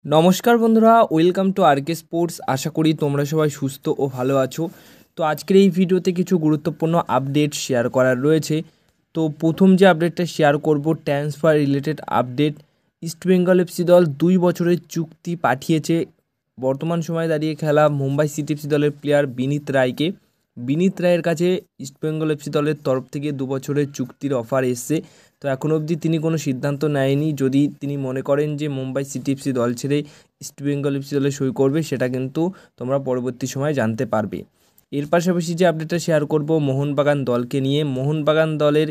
নমস্কার বন্ধুরা, welcome to আরকে sports. আশা করি তোমরা সবাই সুস্থ ও ভালো আছো। তো আজকের এই ভিডিওতে কিছু গুরুত্বপূর্ণ আপডেট শেয়ার করার রয়েছে। তো প্রথম যে আপডেটটা শেয়ার করব, transfer related update. East Bengal FC দল 2 বছরের চুক্তি পাঠিয়েছে বর্তমান সময়ে দাঁড়িয়ে খেলা মুম্বাই সিটি এফসি দলের প্লেয়ার বিনীত রায়কে। বিনীত রায়ের কাছে ইস্টবেঙ্গল এফসি দলের তরফ থেকে 2 বছরের চুক্তির অফার এসছে। তো এখনও অবধি তিনি কোনো সিদ্ধান্ত নেয়নি। যদি তিনি মনে করেন যে মুম্বাই সিটি এফসি দল ছেড়ে ইস্টবেঙ্গল এফসি দলে সই করবে, সেটা কিন্তু তোমরা পরবর্তী সময়ে জানতে পারবে। এর পাশাপাশি যে আপডেটটা শেয়ার করব মোহনবাগান দলকে নিয়ে। মোহনবাগান দলের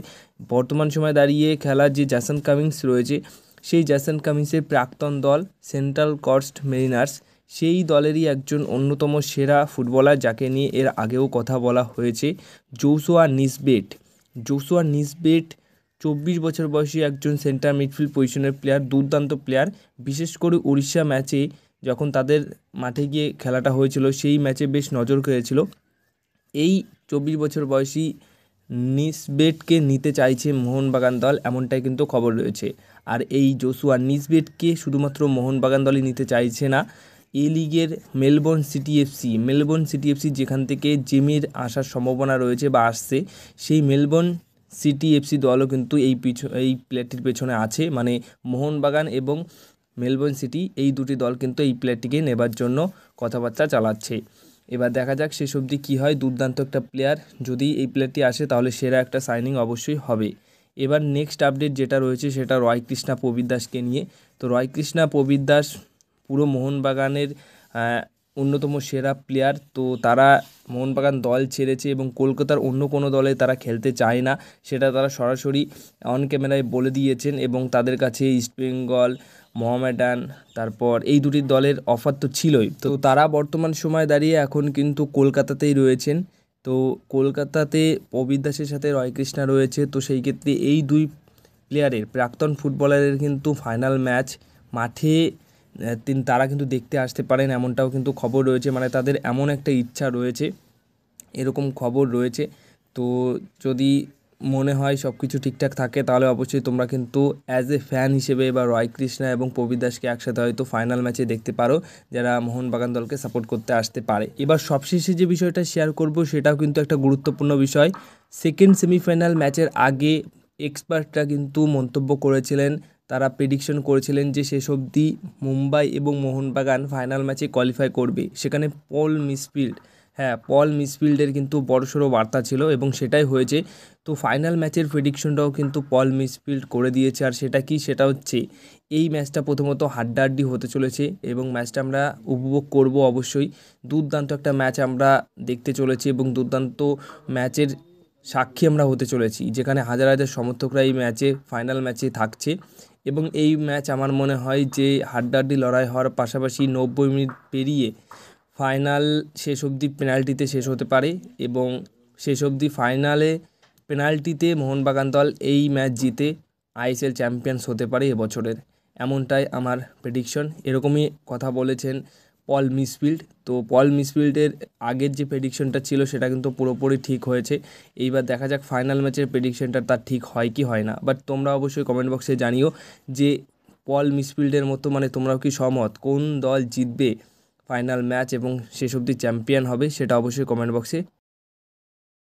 বর্তমান সময়ে দাঁড়িয়ে খেলা যে জ্যাসন কামিন্স রয়েছে, সেই জ্যাসন কামিন্সের প্রাক্তন দল সেন্ট্রাল কোস্ট মেরিনার্স, সেই দলেরই একজন অন্যতম সেরা ফুটবলার, যাকে নিয়ে এর আগেও কথা বলা হয়েছে, জোশুয়া নিসবেট। জোশুয়া নিসবেট 24 বছর বয়সী একজন সেন্টার মিডফিল্ড পজিশনের প্লেয়ার, দুর্দান্ত প্লেয়ার। বিশেষ করে উড়িষ্যা ম্যাচে যখন তাদের মাঠে গিয়ে খেলাটা হয়েছিল, সেই ম্যাচে বেশ নজর কেড়েছিল। এই 24 বছর বয়সী নিসবেটকে নিতে চাইছে মোহনবাগান দল, এমনটাই কিন্তু খবর রয়েছে। আর এই জোশুয়া নিসবেটকে শুধুমাত্র মোহনবাগান দলই নিতে চাইছে না, এ লিগের মেলবোর্ন সিটি এফসি যেখান থেকে জেমির আসার সম্ভাবনা রয়েছে বা আসছে, সেই মেলবোর্ন সিটি এফসি দলও কিন্তু এই প্লেয়ারটির পেছনে আছে। মানে মোহনবাগান এবং মেলবোর্ন সিটি, এই দুটি দল কিন্তু এই প্লেয়ারটিকে নেবার জন্য কথাবার্তা চালাচ্ছে। এবার দেখা যাক শেষ অবধি কী হয়। দুর্দান্ত একটা প্লেয়ার, যদি এই প্লেয়ারটি আসে তাহলে সেরা একটা সাইনিং অবশ্যই হবে। এবার নেক্সট আপডেট যেটা রয়েছে, সেটা রয় কৃষ্ণা প্রবীর দাসকে নিয়ে। তো রয় কৃষ্ণা প্রবীর দাস পুরো মোহনবাগানের অন্যতম সেরা প্লেয়ার। তো তারা মোহনবাগান দল ছেড়েছে এবং কলকাতার অন্য কোনো দলে তারা খেলতে চায় না, সেটা তারা সরাসরি অন ক্যামেরায় বলে দিয়েছেন। এবং তাদের কাছে ইস্টবেঙ্গল, মোহামেডান, তারপর এই দুটি দলের অফার তো ছিলই। তো তারা বর্তমান সময় দাঁড়িয়ে এখন কিন্তু কলকাতাতেই রয়েছেন। তো কলকাতাতে প্রবীর দাসের সাথে রয় কৃষ্ণা রয়েছে। তো সেই ক্ষেত্রে এই দুই প্লেয়ারের, প্রাক্তন ফুটবলারের কিন্তু ফাইনাল ম্যাচ মাঠে তারা কিন্তু দেখতে আসতে পারেন, এমনটাও কিন্তু খবর রয়েছে। মানে তাদের এমন একটা ইচ্ছা রয়েছে, এরকম খবর রয়েছে। তো যদি মনে হয় সব কিছু ঠিকঠাক থাকে, তাহলে অবশ্যই তোমরা কিন্তু অ্যাজ এ ফ্যান হিসেবে বা রয় কৃষ্ণা এবং প্রবীর দাসকে একসাথে হয়তো ফাইনাল ম্যাচে দেখতে পারো, যারা মোহনবাগান দলকে সাপোর্ট করতে আসতে পারে। এবার সবশেষে যে বিষয়টা শেয়ার করব, সেটাও কিন্তু একটা গুরুত্বপূর্ণ বিষয়। সেকেন্ড সেমিফাইনাল ম্যাচের আগে এক্সপার্টরা কিন্তু মন্তব্য করেছিলেন, তারা প্রেডিকশন করেছিলেন যে শেষ অবধি মুম্বাই এবং মোহনবাগান ফাইনাল ম্যাচে কোয়ালিফাই করবে। সেখানে পল মিসফিল্ডের কিন্তু বড়সড় বার্তা ছিল এবং সেটাই হয়েছে। তো ফাইনাল ম্যাচের প্রেডিকশনটাও কিন্তু পল মিসফিল্ড করে দিয়েছে। আর সেটা হচ্ছে এই ম্যাচটা প্রথমত হাড্ডাহাড্ডি হতে চলেছে এবং ম্যাচটা আমরা উপভোগ করব অবশ্যই। দুর্দান্ত একটা ম্যাচ আমরা দেখতে চলেছি এবং দুর্দান্ত ম্যাচের সাক্ষী আমরা হতে চলেছি, যেখানে হাজার হাজার সমর্থকরা এই ফাইনাল ম্যাচে থাকছে। এবং এই ম্যাচ আমার মনে হয় যে হাড্ডাহাড্ডি লড়াই হওয়ার পাশাপাশি 90 মিনিট পেরিয়ে ফাইনাল শেষ অবধি পেনাল্টিতে শেষ হতে পারে এবং শেষ অবধি ফাইনালে পেনাল্টিতে মোহনবাগান দল এই ম্যাচ জিতে আইএসএল চ্যাম্পিয়ন্স হতে পারে এবছরের, এমনটাই আমার প্রেডিকশন। এরকমই কথা বলেছেন পল মিসফিল্ড। তো পল মিসফিল্ডের আগের যে প্রেডিকশনটা ছিল, সেটা কিন্তু পুরোপুরি ঠিক হয়েছে। এইবার দেখা যাক ফাইনাল ম্যাচের প্রেডিকশনটা তার ঠিক হয় কি হয় না। বাট তোমরা অবশ্যই কমেন্ট বক্সে জানিও যে পল মিসফিল্ডের মতো, মানে তোমরাও কি সহমত, কোন দল জিতবে ফাইনাল ম্যাচ এবং শেষ অবধি চ্যাম্পিয়ন হবে, সেটা অবশ্যই কমেন্ট বক্সে